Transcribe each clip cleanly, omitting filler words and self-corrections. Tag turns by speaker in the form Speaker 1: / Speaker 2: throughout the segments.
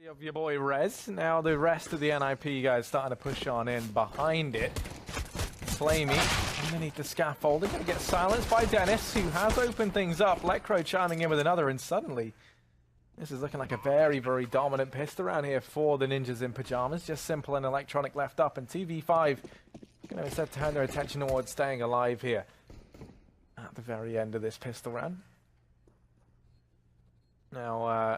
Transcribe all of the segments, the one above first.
Speaker 1: Of your boy Rez. Now the rest of the NiP guys starting to push on in behind it. Flamey underneath the scaffolding, going to get silenced by Dennis, who has opened things up. Lecro chiming in with another, and suddenly this is looking like a very, very dominant pist around here for the Ninjas in Pajamas. Just Simple and Electronic left up, and TV5 going to instead turn their attention towards staying alive here at the very end of this pistol round. Now,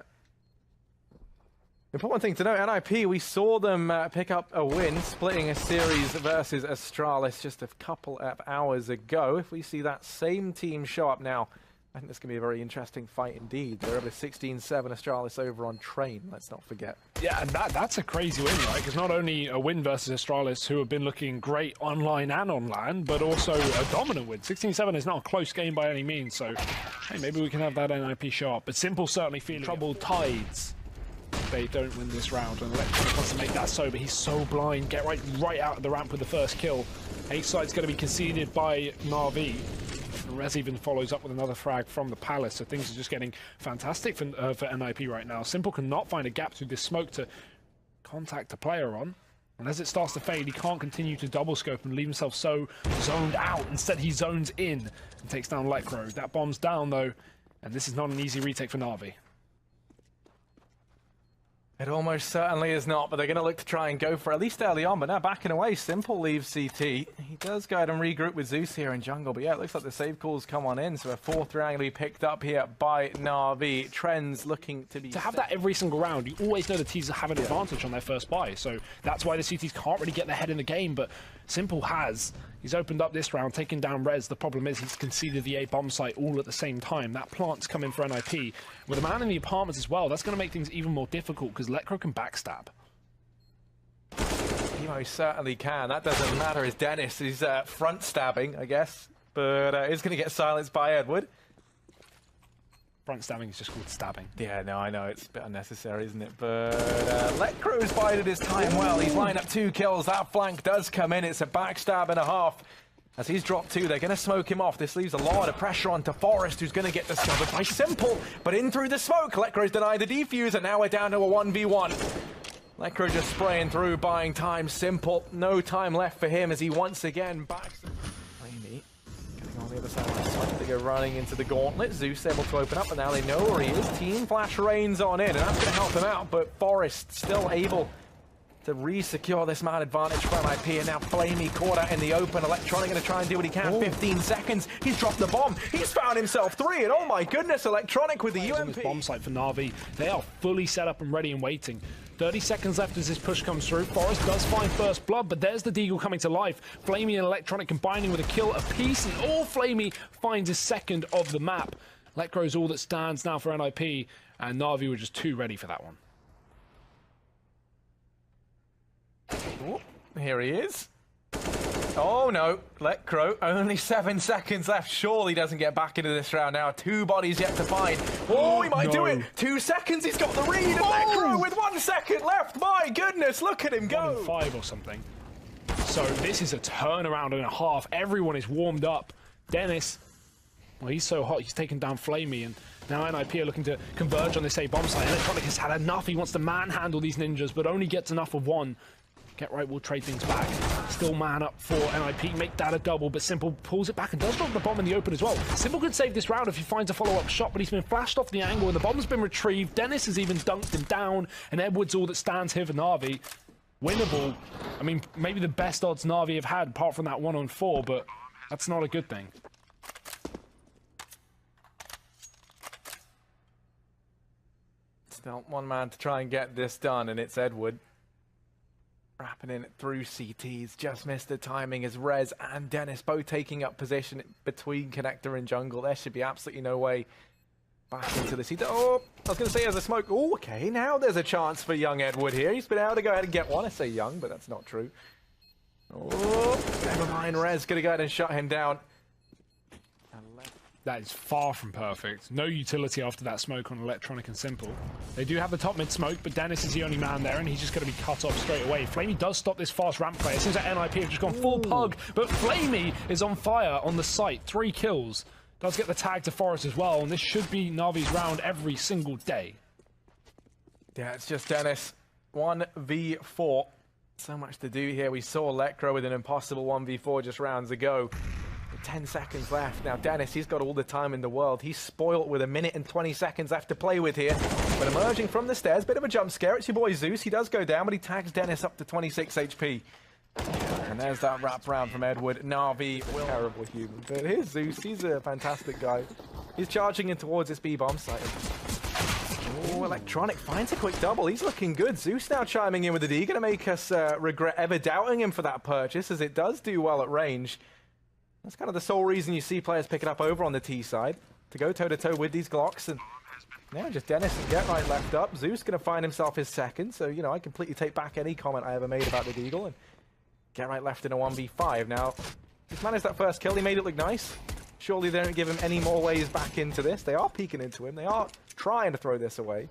Speaker 1: important thing to note, NiP, we saw them pick up a win, splitting a series versus Astralis just a couple of hours ago. If we see that same team show up now, I think this can be a very interesting fight indeed. They're over 16-7 Astralis over on Train, let's not forget.
Speaker 2: Yeah, and that's a crazy win, right? Because not only a win versus Astralis, who have been looking great online and on land, but also a dominant win. 16-7 is not a close game by any means, so hey, maybe we can have that NiP show up. But Simple certainly feeling troubled tides. They don't win this round, and Electronic wants to make that so, but he's so blind. Get right out of the ramp with the first kill. A-side's going to be conceded by NaVi. Rez even follows up with another frag from the Palace, so things are just getting fantastic for NiP right now. Simple cannot find a gap through this smoke to contact a player on. And as it starts to fade, he can't continue to double scope and leave himself so zoned out. Instead, he zones in and takes down Leauge. That bomb's down, though, and this is not an easy retake for NaVi.
Speaker 1: It almost certainly is not, but they're going to look to try and go for it, at least early on. But now backing away, Simple leaves CT. He does go ahead and regroup with Zeus here in jungle. But yeah, it looks like the save calls come on in. So a fourth round going to be picked up here by NaVi. Trends looking to be...
Speaker 2: To have that every single round, you always know the teams have an advantage on their first buy. So that's why the CTs can't really get their head in the game. But Simple has. He's opened up this round, taking down Rez. The problem is he's conceded the A bomb site all at the same time. That plant's coming for NiP. With a man in the apartments as well, that's going to make things even more difficult because Lecro can backstab.
Speaker 1: He most certainly can. That doesn't matter as Dennis is front stabbing, I guess. But it's going to get silenced by Edward.
Speaker 2: Front stabbing is just called stabbing.
Speaker 1: Yeah, no, I know. It's a bit unnecessary, isn't it? But Lecro's bided his time well. He's lined up 2 kills. That flank does come in. It's a backstab and a half. As he's dropped 2, they're going to smoke him off. This leaves a lot of pressure onto Forest, who's going to get discovered by Simple. But in through the smoke, Lecro's denied the defuse, and now we're down to a 1v1. Lecro just spraying through, buying time. Simple, no time left for him as he once again backs. Flamey getting on the other side of the smoke. They go running into the gauntlet. Zeus able to open up, and now they know where he is. Team Flash rains on in, and that's going to help him out. But Forest still able to re-secure this man advantage for NiP, and now Flamey caught out in the open. Electronic going to try and do what he can. 15 seconds. He's dropped the bomb. He's found himself 3, and oh my goodness, Electronic with the UMP.
Speaker 2: Bomb site for NaVi. They are fully set up and ready and waiting. 30 seconds left as this push comes through. Forest does find first blood, but there's the Deagle coming to life. Flamey and Electronic combining with a kill apiece, and all Flamey finds his second of the map. Lecro's all that stands now for NiP, and NaVi were just too ready for that one.
Speaker 1: Oh, here he is. Oh no, Lecro, only 7 seconds left. Surely doesn't get back into this round now. 2 bodies yet to find. Oh, he might do it. 2 seconds, he's got the read. And Lecro with 1 second left. My goodness, look at him go.
Speaker 2: 1 in 5 or something. So this is a turnaround and a half. Everyone is warmed up. Dennis, well, he's so hot, he's taken down Flamey, and now NiP are looking to converge on this A bomb site. Electronic has had enough. He wants to manhandle these ninjas, but only gets enough of 1. Get right, we'll trade things back. Still man up for NiP, make that a double, but Simple pulls it back and does drop the bomb in the open as well. Simple could save this round if he finds a follow-up shot, but he's been flashed off the angle and the bomb's been retrieved. Dennis has even dunked him down, and Edward's all that stands here for NaVi. Winnable. I mean, maybe the best odds NaVi have had, apart from that 1-on-4, but that's not a good thing.
Speaker 1: Still 1 man to try and get this done, and it's Edward. Wrapping in through CTs, just missed the timing as Rez and Dennis both taking up position between Connector and Jungle. There should be absolutely no way back into this. Oh, I was going to say as a smoke. Oh, okay, now there's a chance for young Edward here. He's been able to go ahead and get 1. I say young, but that's not true. Oh, never mind. Rez going to go ahead and shut him down.
Speaker 2: That is far from perfect. No utility after that smoke on Electronic and Simple. They do have the top mid smoke, but Dennis is the only man there, and he's just going to be cut off straight away. Flamey does stop this fast ramp play. It seems like NiP have just gone full pug, but Flamey is on fire on the site. 3 kills. Does get the tag to Forest as well, and this should be NaVi's round every single day.
Speaker 1: Yeah, it's just Dennis. 1v4. So much to do here. We saw Lecro with an impossible 1v4 just rounds ago. 10 seconds left. Now Dennis, he's got all the time in the world. He's spoilt with 1 minute and 20 seconds left to play with here. But emerging from the stairs, bit of a jump scare. It's your boy Zeus. He does go down, but he tags Dennis up to 26 HP. And there's that wrap round from Edward. NaVi, terrible human. But here's Zeus. He's a fantastic guy. He's charging in towards this B-bomb site. Oh, Electronic finds a quick double. He's looking good. Zeus now chiming in with the D. Going to make us regret ever doubting him for that purchase, as it does do well at range. That's kind of the sole reason you see players pick it up over on the T side, to go toe-to-toe with these Glocks. And now just Dennis and Get Right left up. Zeus going to find himself his second. So, you know, I completely take back any comment I ever made about the Deagle. And Get Right left in a 1v5. Now, he's managed that first kill. He made it look nice. Surely they don't give him any more ways back into this. They are peeking into him. They are trying to throw this away.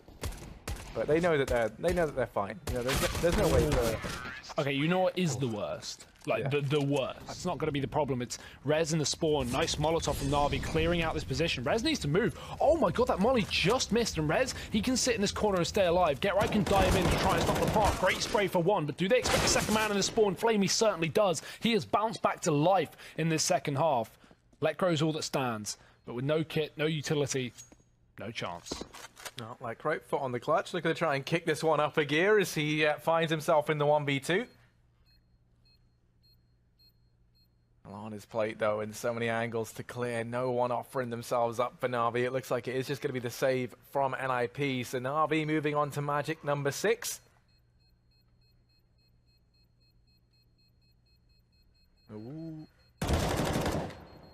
Speaker 1: But they know that they're fine. You know, there's no way for...
Speaker 2: Okay, you know what is the worst? Like,
Speaker 1: yeah.
Speaker 2: the worst. It's not going to be the problem. It's Rez in the spawn. Nice Molotov from NaVi clearing out this position. Rez needs to move. Oh my god, that Molly just missed. And Rez, he can sit in this corner and stay alive. Get Right can dive in to try and stop the park. Great spray for one. But do they expect a second man in the spawn? Flamey certainly does. He has bounced back to life in this second half. Lecro's all that stands. But with no kit, no utility, no chance.
Speaker 1: No, Lecro, foot on the clutch. Looking to try and kick this one up a gear as he finds himself in the 1v2. On his plate, though, in so many angles to clear. No one offering themselves up for NaVi. It looks like it is just going to be the save from NiP. So NaVi moving on to magic number 6. Ooh.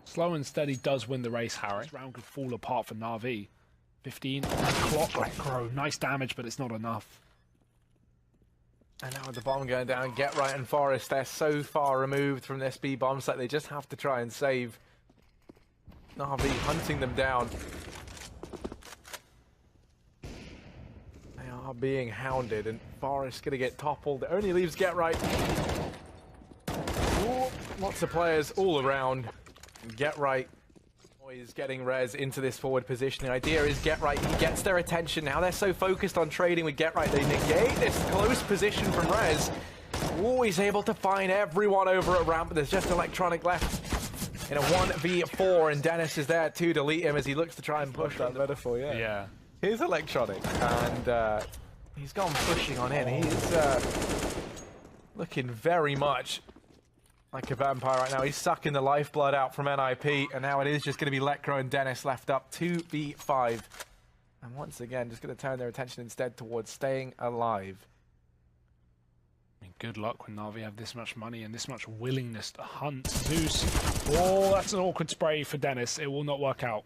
Speaker 2: Slow and steady does win the race, Harry. This round could fall apart for NaVi. 15 clock. Lecro. Nice damage, but it's not enough.
Speaker 1: And now with the bomb going down, Get Right and Forest, they're so far removed from this B-bomb site, they just have to try and save. NaVi hunting them down. They are being hounded, and Forest going to get toppled. It only leaves Get Right. Ooh, lots of players all around. Get Right is getting Rez into this forward position. The idea is Get Right, he gets their attention. Now they're so focused on trading with Get Right, they negate this close position from Rez. Always able to find everyone over at ramp, but there's just Electronic left in a 1v4, and Dennis is there to delete him as he looks to try and push that metaphor. Yeah. Here's Electronic, and he's gone pushing on in. He's looking very much like a vampire right now. He's sucking the lifeblood out from NiP, and now it is just going to be Lecro and Dennis left up 2v5. And once again, just going to turn their attention instead towards staying alive.
Speaker 2: I mean, good luck when NaVi have this much money and this much willingness to hunt. Zeus. Oh, that's an awkward spray for Dennis. It will not work out.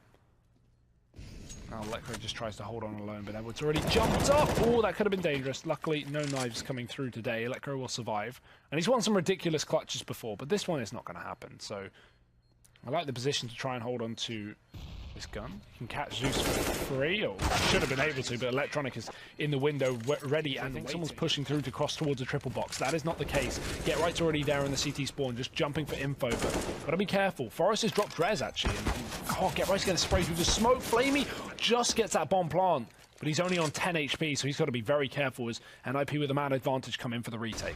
Speaker 2: Now Lecro just tries to hold on alone, but Edward's already jumped up. Oh, that could have been dangerous. Luckily, no knives coming through today. Lecro will survive. And he's won some ridiculous clutches before, but this one is not going to happen. So I like the position to try and hold on to this gun. You can catch Zeus for free, or should have been able to, but Electronic is in the window ready, and I think someone's pushing through to cross towards a triple box. That is not the case. Get Right's already there in the CT spawn, just jumping for info, but gotta be careful. Forrest has dropped Drez, actually, and oh, Get Right's getting sprayed through the smoke. Flamey just gets that bomb plant, but he's only on 10 HP, so he's got to be very careful as NiP with a man advantage come in for the retake.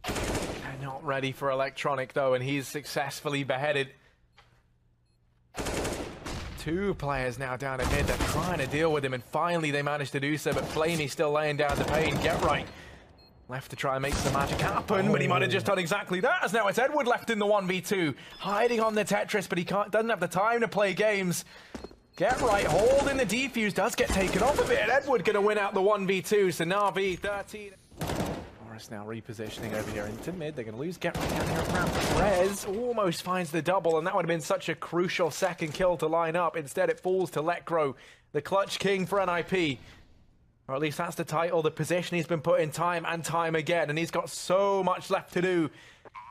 Speaker 1: They're not ready for Electronic, though, and he's successfully beheaded. 2 players now down in mid. They're trying to deal with him, and finally they managed to do so, but Flamey still laying down the pain. Get Right left to try and make some magic happen, but he might have just done exactly that, as now it's Edward left in the 1v2, hiding on the Tetris, but he doesn't have the time to play games. Get Right holding the defuse, does get taken off a bit, and Edward going to win out the 1v2, so NaVi 13. Forest now repositioning over here into mid. They're going to lose Get Right down here at ramp. Rez almost finds the double, and that would have been such a crucial second kill to line up. Instead, it falls to Lecro, the clutch king for NiP. Or at least that's the title, the position he's been put in time and time again, and he's got so much left to do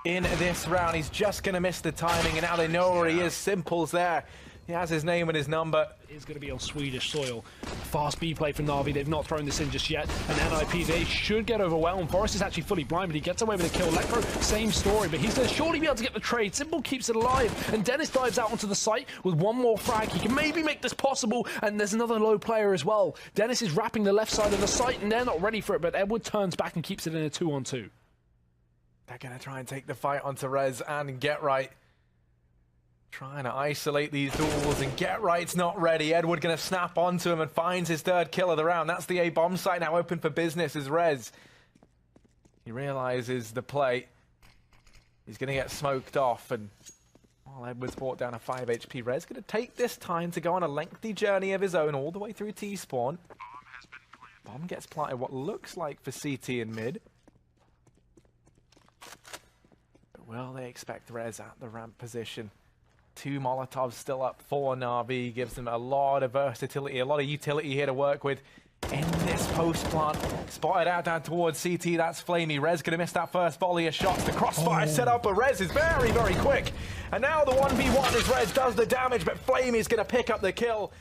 Speaker 1: in this round. He's just going to miss the timing, and now they know where he is. Simple's there He has his name and his number.
Speaker 2: Is going to be on Swedish soil. Fast B play from NaVi. They've not thrown this in just yet. And NiP, they should get overwhelmed. Forrest is actually fully blind, but he gets away with a kill. Lecro, same story, but he's going to surely be able to get the trade. Simple keeps it alive. And Dennis dives out onto the site with one more frag. He can maybe make this possible. And there's another low player as well. Dennis is wrapping the left side of the site, and they're not ready for it, but Edward turns back and keeps it in a 2-on-2.
Speaker 1: They're going to try and take the fight onto Rez and Get Right. Trying to isolate these duels, and Get Right's not ready. Edward going to snap onto him and finds his third kill of the round. That's the A-bomb site now open for business as Rez. He realizes the play. He's going to get smoked off, and while Edward's brought down a 5 HP, Rez going to take this time to go on a lengthy journey of his own all the way through T-spawn. Bomb gets planted what looks like for CT in mid. But will they expect Rez at the ramp position? 2 Molotovs still up for NaVi. Gives them a lot of versatility, a lot of utility here to work with in this post plant. Spotted out down towards CT. That's Flamey. Rez going to miss that first volley of shots. The crossfire set up, but Rez is very, very quick. And now the 1v1 as Rez does the damage, but Flamey's going to pick up the kill.